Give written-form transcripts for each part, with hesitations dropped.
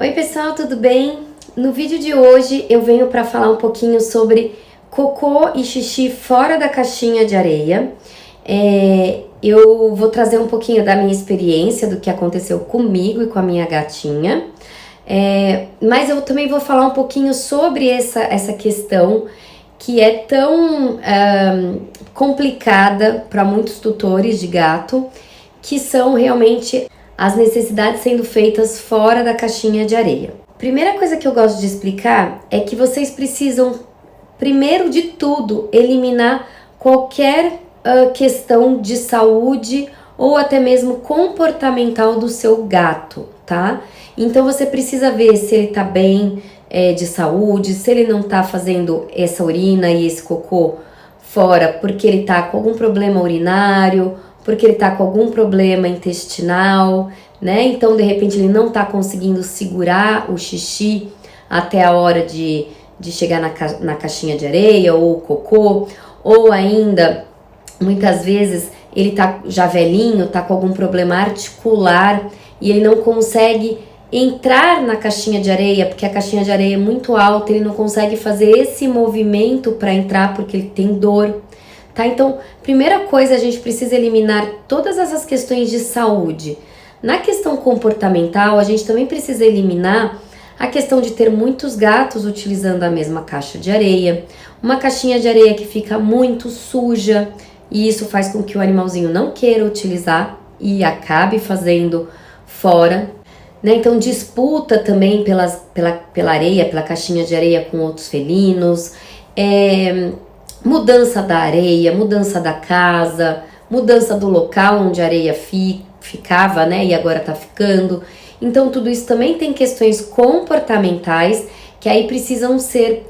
Oi pessoal, tudo bem? No vídeo de hoje eu venho para falar um pouquinho sobre cocô e xixi fora da caixinha de areia. Eu vou trazer um pouquinho da minha experiência, do que aconteceu comigo e com a minha gatinha. Mas eu também vou falar um pouquinho sobre essa questão que é tão complicada para muitos tutores de gato, que são realmente as necessidades sendo feitas fora da caixinha de areia. Primeira coisa que eu gosto de explicar é que vocês precisam, primeiro de tudo, eliminar qualquer questão de saúde ou até mesmo comportamental do seu gato, tá? Então você precisa ver se ele tá bem de saúde, se ele não tá fazendo essa urina e esse cocô fora porque ele tá com algum problema urinário, porque ele tá com algum problema intestinal, né? Então, de repente, ele não tá conseguindo segurar o xixi até a hora de chegar na caixinha de areia ou o cocô, ou ainda, muitas vezes, ele tá já velhinho, tá com algum problema articular e ele não consegue entrar na caixinha de areia, porque a caixinha de areia é muito alta, ele não consegue fazer esse movimento para entrar porque ele tem dor. Tá? Então, primeira coisa, a gente precisa eliminar todas essas questões de saúde. Na questão comportamental, a gente também precisa eliminar a questão de ter muitos gatos utilizando a mesma caixa de areia, uma caixinha de areia que fica muito suja, e isso faz com que o animalzinho não queira utilizar e acabe fazendo fora, né? Então, disputa também pela areia, pela caixinha de areia com outros felinos, mudança da areia, mudança da casa, mudança do local onde a areia ficava, né, e agora tá ficando. Então tudo isso também tem questões comportamentais que aí precisam ser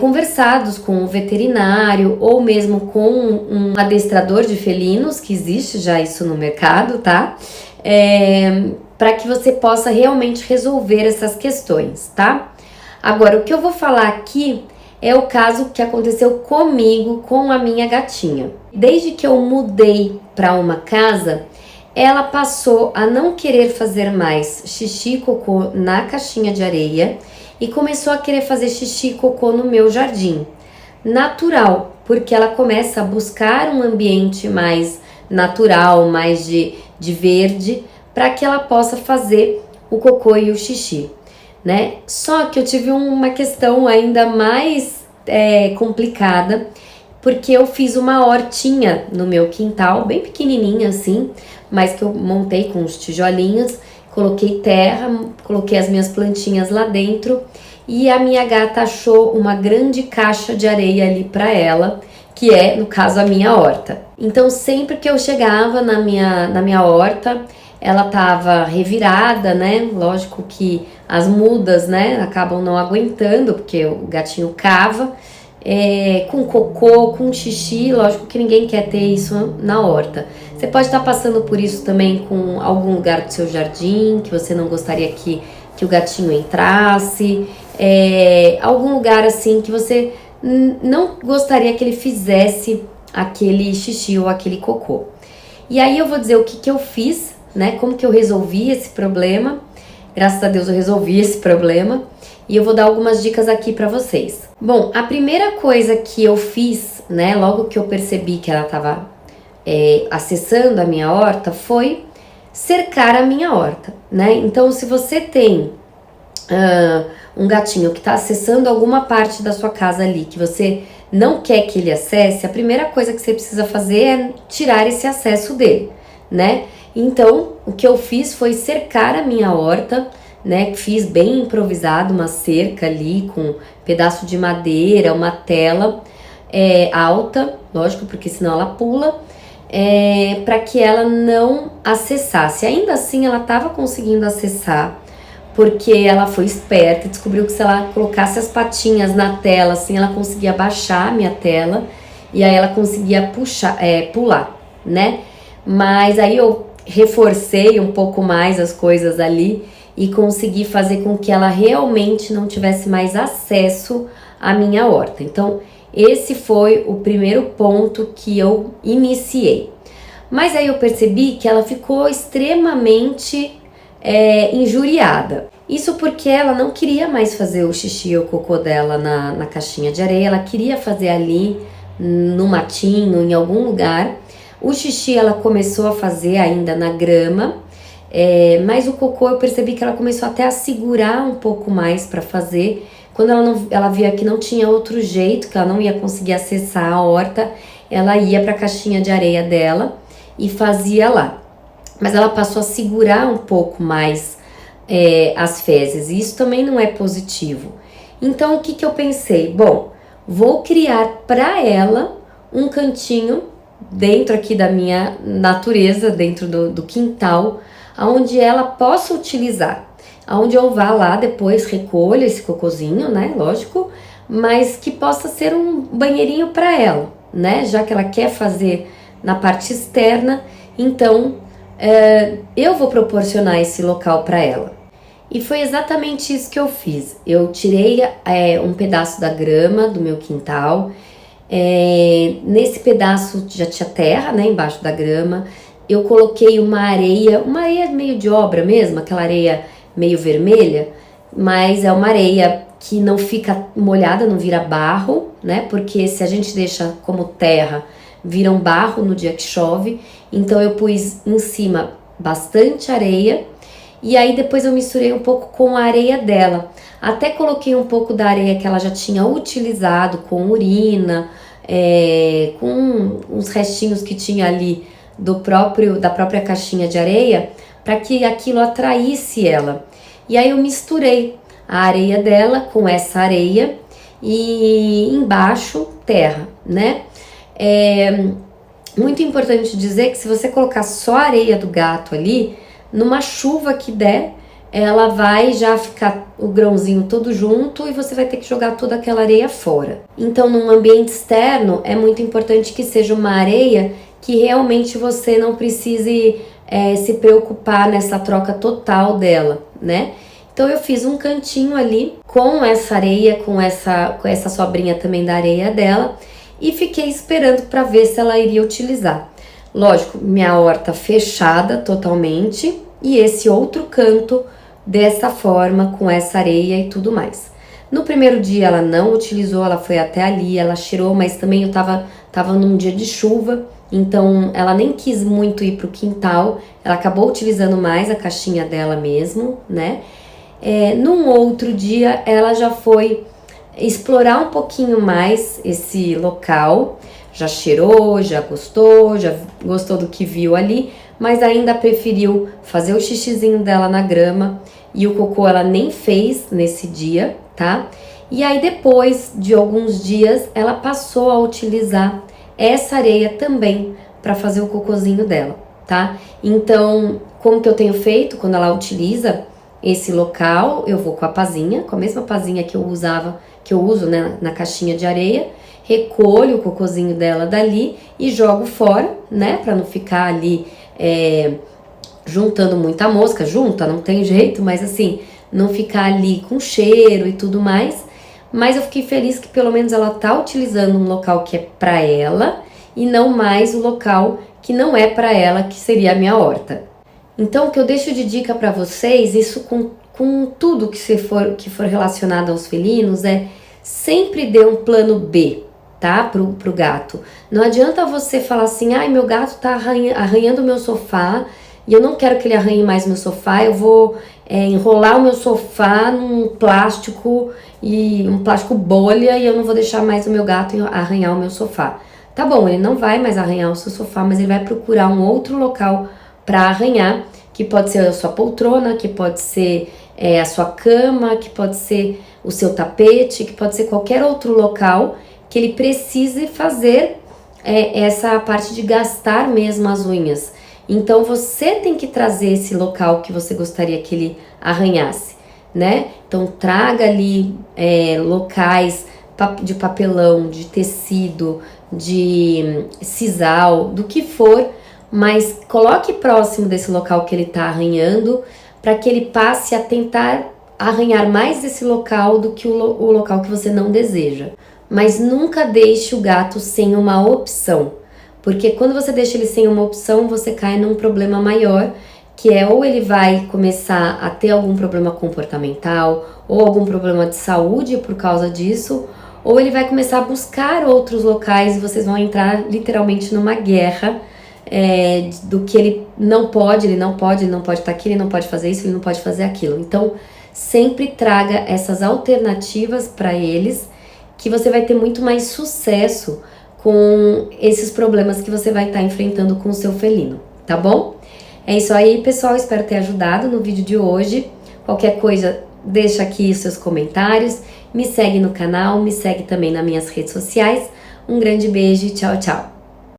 conversados com o veterinário ou mesmo com um adestrador de felinos, que existe já isso no mercado, tá? Para que você possa realmente resolver essas questões, tá? Agora, o que eu vou falar aqui é o caso que aconteceu comigo, com a minha gatinha. Desde que eu mudei para uma casa, ela passou a não querer fazer mais xixi e cocô na caixinha de areia e começou a querer fazer xixi e cocô no meu jardim. Natural, porque ela começa a buscar um ambiente mais natural, mais de verde, para que ela possa fazer o cocô e o xixi, né? Só que eu tive uma questão ainda mais complicada, porque eu fiz uma hortinha no meu quintal, bem pequenininha assim, mas que eu montei com os tijolinhos, coloquei terra, coloquei as minhas plantinhas lá dentro e a minha gata achou uma grande caixa de areia ali para ela, que é, no caso, a minha horta. Então, sempre que eu chegava na minha horta, ela tava revirada, né? Lógico que as mudas, né, acabam não aguentando, porque o gatinho cava, com cocô, com xixi. Lógico que ninguém quer ter isso na horta. Você pode estar passando por isso também com algum lugar do seu jardim, que você não gostaria que o gatinho entrasse, algum lugar assim que você não gostaria que ele fizesse aquele xixi ou aquele cocô. E aí eu vou dizer o que eu fiz, né? Como que eu resolvi esse problema. Graças a Deus eu resolvi esse problema e eu vou dar algumas dicas aqui para vocês. Bom, a primeira coisa que eu fiz, né, logo que eu percebi que ela estava acessando a minha horta, foi cercar a minha horta, né? Então, se você tem um gatinho que está acessando alguma parte da sua casa ali, que você não quer que ele acesse, a primeira coisa que você precisa fazer é tirar esse acesso dele, né? Então, o que eu fiz foi cercar a minha horta, né? Fiz bem improvisado uma cerca ali com um pedaço de madeira, uma tela alta, lógico, porque senão ela pula, para que ela não acessasse. Ainda assim, ela estava conseguindo acessar, porque ela foi esperta e descobriu que se ela colocasse as patinhas na tela, assim, ela conseguia baixar a minha tela e aí ela conseguia pular, né? Mas aí eu reforcei um pouco mais as coisas ali e consegui fazer com que ela realmente não tivesse mais acesso à minha horta. Então, esse foi o primeiro ponto que eu iniciei. Mas aí eu percebi que ela ficou extremamente injuriada. Isso porque ela não queria mais fazer o xixi e o cocô dela na caixinha de areia, ela queria fazer ali no matinho, em algum lugar. O xixi ela começou a fazer ainda na grama, mas o cocô eu percebi que ela começou até a segurar um pouco mais para fazer. Quando ela via que não tinha outro jeito, que ela não ia conseguir acessar a horta, ela ia para a caixinha de areia dela e fazia lá. Mas ela passou a segurar um pouco mais as fezes, e isso também não é positivo. Então o que eu pensei? Bom, vou criar para ela um cantinho dentro aqui da minha natureza, dentro do quintal, onde ela possa utilizar, onde eu vá lá depois, recolha esse cocôzinho, né, lógico, mas que possa ser um banheirinho para ela, né, já que ela quer fazer na parte externa, então eu vou proporcionar esse local para ela. E foi exatamente isso que eu fiz. Eu tirei um pedaço da grama do meu quintal. Nesse pedaço já tinha terra, né, embaixo da grama. Eu coloquei uma areia meio de obra mesmo, aquela areia meio vermelha, mas é uma areia que não fica molhada, não vira barro, né? Porque se a gente deixa como terra, vira um barro no dia que chove. Então eu pus em cima bastante areia. E aí depois eu misturei um pouco com a areia dela. Até coloquei um pouco da areia que ela já tinha utilizado com urina, com uns restinhos que tinha ali da própria caixinha de areia, para que aquilo atraísse ela. E aí eu misturei a areia dela com essa areia e embaixo terra, né? Muito importante dizer que se você colocar só a areia do gato ali, numa chuva que der, ela vai já ficar o grãozinho todo junto e você vai ter que jogar toda aquela areia fora. Então, num ambiente externo, é muito importante que seja uma areia que realmente você não precise se preocupar nessa troca total dela, né? Então, eu fiz um cantinho ali com essa areia, com essa sobrinha também da areia dela, e fiquei esperando para ver se ela iria utilizar. Lógico, minha horta fechada totalmente e esse outro canto dessa forma, com essa areia e tudo mais. No primeiro dia ela não utilizou, ela foi até ali, ela cheirou, mas também eu tava num dia de chuva, então ela nem quis muito ir pro quintal, ela acabou utilizando mais a caixinha dela mesmo, né? Num outro dia ela já foi explorar um pouquinho mais esse local, já cheirou, já gostou do que viu ali, mas ainda preferiu fazer o xixizinho dela na grama, e o cocô ela nem fez nesse dia, tá? E aí depois de alguns dias ela passou a utilizar essa areia também para fazer o cocôzinho dela, tá? Então, como que eu tenho feito quando ela utiliza esse local, eu vou com a pazinha, com a mesma pazinha que eu uso, né, na caixinha de areia, recolho o cocôzinho dela dali e jogo fora, né, para não ficar ali juntando muita mosca. Junta, não tem jeito, mas assim, não ficar ali com cheiro e tudo mais. Mas eu fiquei feliz que pelo menos ela tá utilizando um local que é para ela e não mais o local que não é para ela, que seria a minha horta. Então, o que eu deixo de dica para vocês, isso com tudo que for relacionado aos felinos, sempre dê um plano B, tá? Pro gato. Não adianta você falar assim, ai, meu gato tá arranhando o meu sofá e eu não quero que ele arranhe mais meu sofá, eu vou enrolar o meu sofá num plástico bolha e eu não vou deixar mais o meu gato arranhar o meu sofá. Tá bom, ele não vai mais arranhar o seu sofá, mas ele vai procurar um outro local para arranhar, que pode ser a sua poltrona, que pode ser a sua cama, que pode ser o seu tapete, que pode ser qualquer outro local que ele precise fazer essa parte de gastar mesmo as unhas. Então você tem que trazer esse local que você gostaria que ele arranhasse, né? Então traga ali locais de papelão, de tecido, de sisal, do que for, mas coloque próximo desse local que ele está arranhando, para que ele passe a tentar arranhar mais desse local do que o local que você não deseja. Mas nunca deixe o gato sem uma opção, porque quando você deixa ele sem uma opção, você cai num problema maior, que é ou ele vai começar a ter algum problema comportamental ou algum problema de saúde por causa disso, ou ele vai começar a buscar outros locais e vocês vão entrar literalmente numa guerra do que ele não pode estar aqui, ele não pode fazer isso, ele não pode fazer aquilo. Então, sempre traga essas alternativas para eles, que você vai ter muito mais sucesso com esses problemas que você vai estar enfrentando com o seu felino, tá bom? É isso aí, pessoal, espero ter ajudado no vídeo de hoje. Qualquer coisa, deixa aqui os seus comentários, me segue no canal, me segue também nas minhas redes sociais. Um grande beijo e tchau, tchau!